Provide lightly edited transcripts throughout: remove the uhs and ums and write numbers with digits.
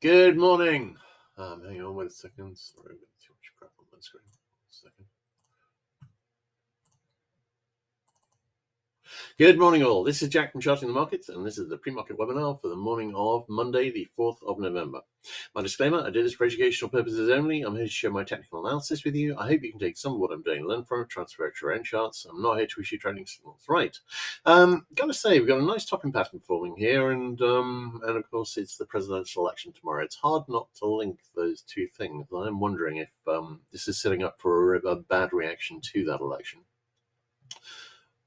Good morning. Hang on 1 second. Sorry, I've got too much crap on my screen. 1 second. Good morning, all. This is Jack from Charting the Markets, and this is the pre-market webinar for the morning of Monday, the 4th of November. My disclaimer, I do this for educational purposes only. I'm here to share my technical analysis with you. I hope you can take some of what I'm doing, learn from it, transfer it to your own charts. I'm not here to issue trading signals. Right. Gotta say, we've got a nice topping pattern forming here, and of course, it's the presidential election tomorrow. It's hard not to link those two things. I'm wondering if this is setting up for a bad reaction to that election.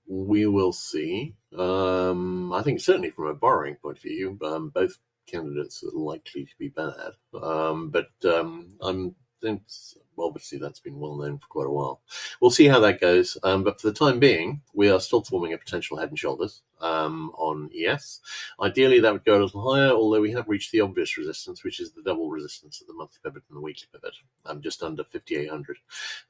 We will see. I think certainly from a borrowing point of view, both candidates are likely to be bad. Obviously that's been well known for quite a while. We'll see how that goes. But for the time being, we are still forming a potential head and shoulders on ES. Ideally, that would go a little higher, although we have reached the obvious resistance, which is the double resistance of the monthly pivot and the weekly pivot, just under 5,800.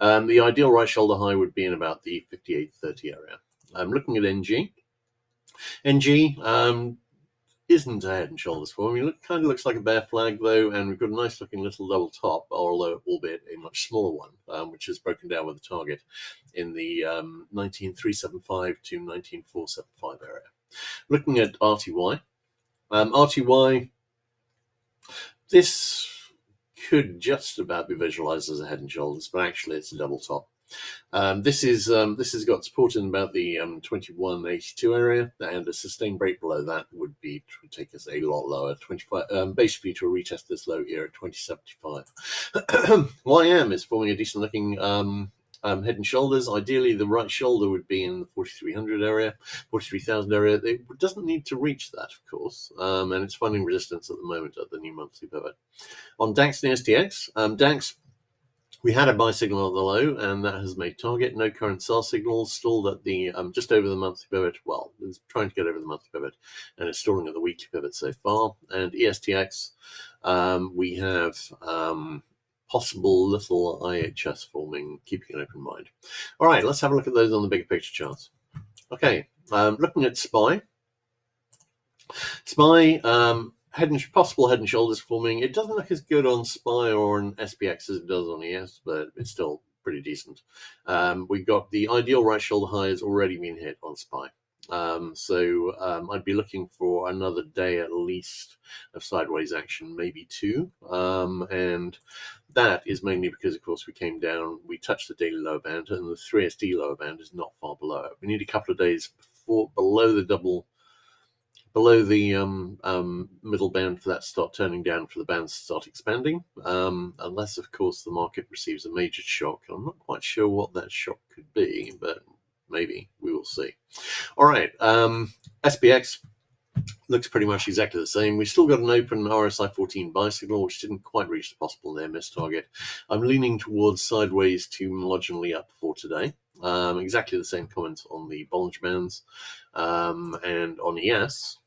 The ideal right shoulder high would be in about the 5,830 area. I'm looking at NG. NG isn't a head and shoulders for me. It kind of looks like a bear flag, though, and we've got a nice looking little double top, although albeit a much smaller one, which is broken down with a target in the 19,375 to 19,475 area. Looking at RTY. RTY, this could just about be visualized as a head and shoulders, but actually it's a double top. This has got support in about the 2182 area, and a sustained break below that would take us a lot lower, 25, basically to retest this low here at 2075. YM is forming a decent looking head and shoulders. Ideally, the right shoulder would be in the 4,300 area, 43,000 area. It doesn't need to reach that, of course, and it's finding resistance at the moment at the new monthly pivot. On DAX and STX, DAX, we had a buy signal at the low, and that has made target. No current sell signals, stalled at the just over the monthly pivot. Well, it's trying to get over the monthly pivot, and it's stalling at the weekly pivot so far. And ESTX, we have possible little IHS forming, keeping an open mind. All right, let's have a look at those on the bigger picture charts. Okay, looking at SPY. SPY, possible head and shoulders forming. It doesn't look as good on SPY or on SPX as it does on ES, but it's still pretty decent. We've got the ideal right shoulder high has already been hit on SPY. I'd be looking for another day at least of sideways action, maybe two. And that is mainly because, of course, we came down, we touched the daily lower band, and the 3SD lower band is not far below it. We need a couple of days below the middle band for that to start turning down, for the bands to start expanding, unless, of course, the market receives a major shock. I'm not quite sure what that shock could be, but maybe we will see. All right, SPX looks pretty much exactly the same. We've still got an open RSI 14 buy signal, which didn't quite reach the possible near miss target. I'm leaning towards sideways to marginally up for today. Exactly the same comments on the Bollinger Bands, and on ES,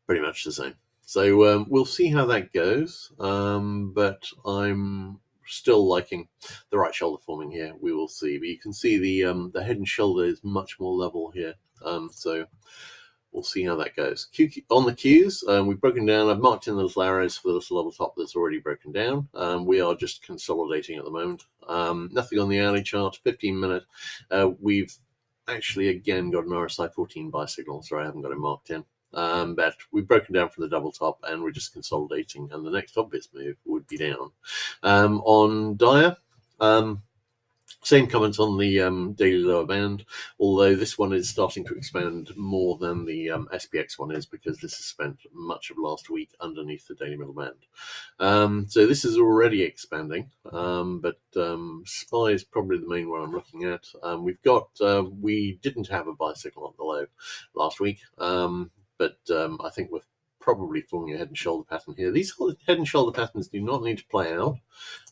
pretty much the same. So we'll see how that goes, but I'm still liking the right shoulder forming here. We will see, but you can see the head and shoulder is much more level here, so we'll see how that goes. On the Qs, we've broken down. I've marked in the little arrows for the little level top that's already broken down. We are just consolidating at the moment. Nothing on the hourly chart. 15-minute. We've actually again got an RSI 14 buy signal. Sorry, I haven't got it marked in. But we've broken down from the double top, and we're just consolidating. And the next obvious move would be down. On Dyer. Same comments on the daily lower band, although this one is starting to expand more than the SPX one is, because this has spent much of last week underneath the daily middle band. So this is already expanding, but SPY is probably the main one I'm looking at. We didn't have a buy signal at the low last week, but I think we're probably forming a head and shoulder pattern here. These head and shoulder patterns do not need to play out,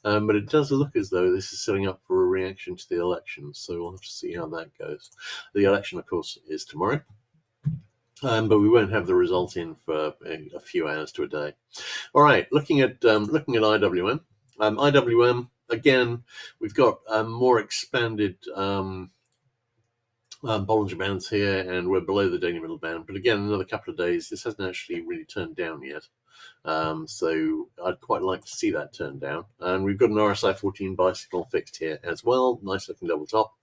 but it does look as though this is setting up for a reaction to the election, so we'll have to see how that goes. The election, of course, is tomorrow, but we won't have the result in for a few hours to a day. All right, looking at IWM. IWM, again, we've got more expanded Bollinger Bands here, and we're below the daily middle band. But again, another couple of days. This hasn't actually really turned down yet. So I'd quite like to see that turn down. And we've got an RSI 14 buy signal fixed here as well. Nice looking double top.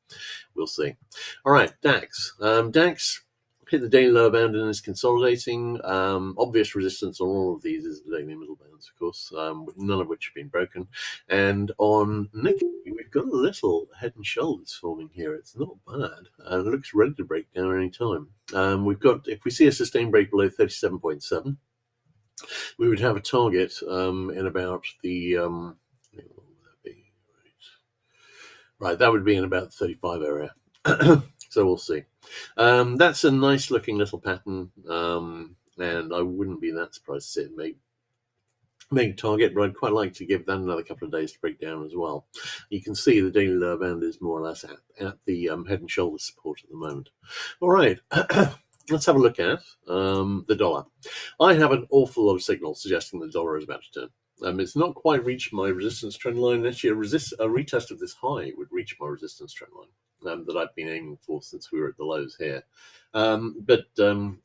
We'll see. All right, DAX. DAX hit the daily lower bound and is consolidating. Obvious resistance on all of these is the daily middle bounds, of course, none of which have been broken. And on Nikkei, we've got a little head and shoulders forming here. It's not bad. It looks ready to break down any time. We've got, if we see a sustained break below 37.7, we would have a target in about the right, that would be in about the 35 area. So we'll see. That's a nice looking little pattern, and I wouldn't be that surprised to see it make target, but I'd quite like to give that another couple of days to break down as well. You can see the daily lower band is more or less at the head and shoulders support at the moment. All right. Let's have a look at the dollar. I have an awful lot of signals suggesting the dollar is about to turn. It's not quite reached my resistance trend line. Actually, a retest of this high would reach my resistance trend line that I've been aiming for since we were at the lows here. But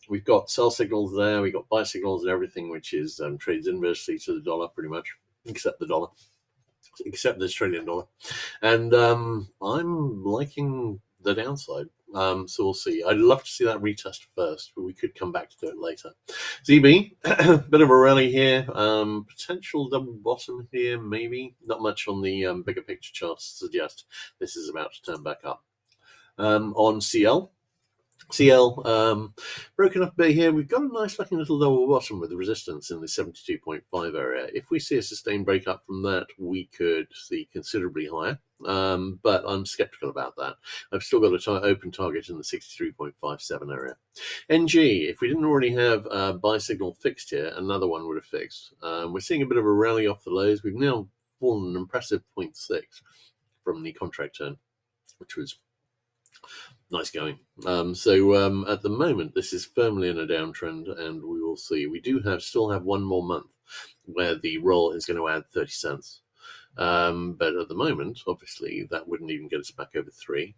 we've got sell signals there, we've got buy signals and everything, which is trades inversely to the dollar pretty much, except the dollar, except the Australian dollar. And I'm liking the downside. So we'll see. I'd love to see that retest first, but we could come back to do it later. ZB, bit of a rally here. Potential double bottom here, maybe. Not much on the bigger picture charts suggest this is about to turn back up. On CL, broken up a bit here. We've got a nice looking little double bottom with the resistance in the 72.5 area. If we see a sustained break up from that, we could see considerably higher. But I'm skeptical about that. I've still got an open target in the 63.57 area. NG, if we didn't already have a buy signal fixed here, another one would have fixed. We're seeing a bit of a rally off the lows. We've now fallen an impressive 0.6 from the contract turn, which was nice going. So at the moment, this is firmly in a downtrend, and we will see. We do still have one more month where the roll is going to add 30 cents. But at the moment, obviously, that wouldn't even get us back over 3.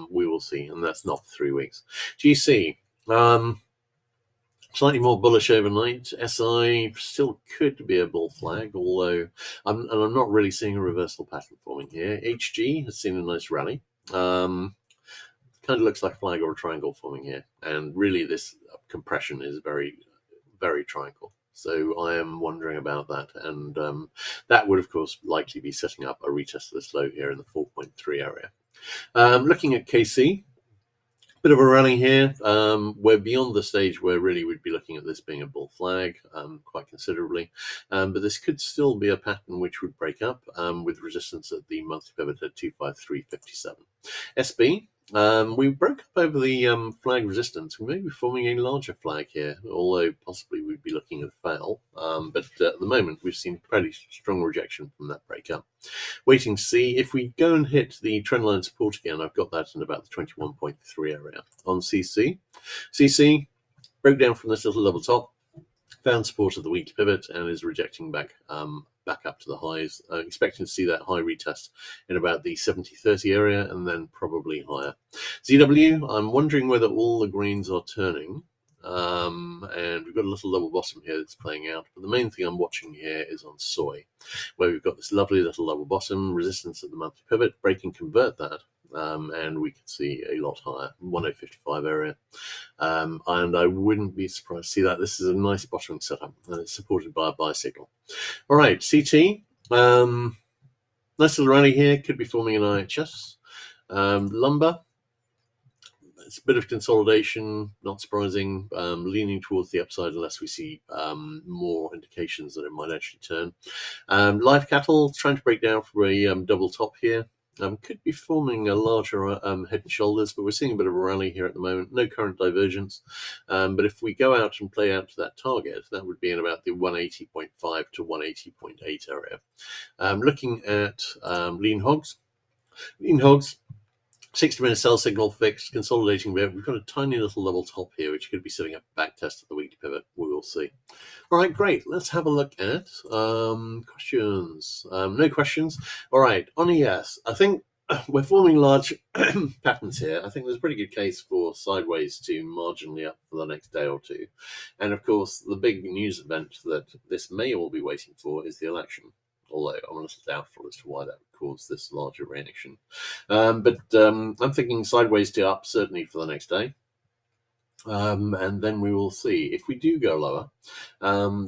We will see, and that's not for 3 weeks. GC, slightly more bullish overnight. SI still could be a bull flag, although I'm not really seeing a reversal pattern forming here. HG has seen a nice rally. Kind of looks like a flag or a triangle forming here, and really this compression is very, very triangle. So I am wondering about that, and that would of course likely be setting up a retest of this low here in the 4.3 area. Looking at KC, bit of a rally here. We're beyond the stage where really we'd be looking at this being a bull flag quite considerably, but this could still be a pattern which would break up with resistance at the monthly pivot at 253.57. SB, we broke up over the flag resistance. We may be forming a larger flag here, although possibly we'd be looking at a fail. But at the moment, we've seen pretty strong rejection from that breakup. Waiting to see. If we go and hit the trendline support again, I've got that in about the 21.3 area. On CC, broke down from this little level top, found support of the weekly pivot, and is rejecting back up to the highs. Expecting to see that high retest in about the 70.30 area, and then probably higher. ZW, I'm wondering whether all the greens are turning. And we've got a little double bottom here that's playing out, but the main thing I'm watching here is on soy, where we've got this lovely little double bottom, resistance at the monthly pivot, break and convert that, and we can see a lot higher, 1055 area, and I wouldn't be surprised to see that. This is a nice bottoming setup, and it's supported by a buy signal. All right, CT, nice little rally here, could be forming an IHS. Lumber, it's a bit of consolidation, not surprising, leaning towards the upside unless we see more indications that it might actually turn. Live cattle trying to break down for a double top here. Could be forming a larger head and shoulders, but we're seeing a bit of a rally here at the moment. No current divergence. But if we go out and play out to that target, that would be in about the 180.5 to 180.8 area. Looking at lean hogs. 60-minute sell signal fixed, consolidating bit. We've got a tiny little level top here, which could be setting up a back test of the weekly pivot. We will see. All right, great. Let's have a look at questions. No questions. All right, on ES, I think we're forming large patterns here. I think there's a pretty good case for sideways to marginally up for the next day or two. And of course, the big news event that this may all be waiting for is the election. Although I'm a little doubtful as to why that would cause this larger reaction. But I'm thinking sideways to up certainly for the next day. And then we will see. If we do go lower,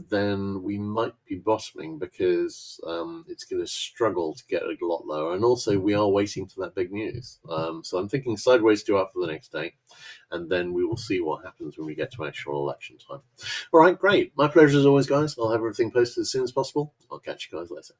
then we might be bottoming because it's going to struggle to get a lot lower. And also, we are waiting for that big news. So I'm thinking sideways to up for the next day, and then we will see what happens when we get to actual election time. All right, great. My pleasure as always, guys. I'll have everything posted as soon as possible. I'll catch you guys later.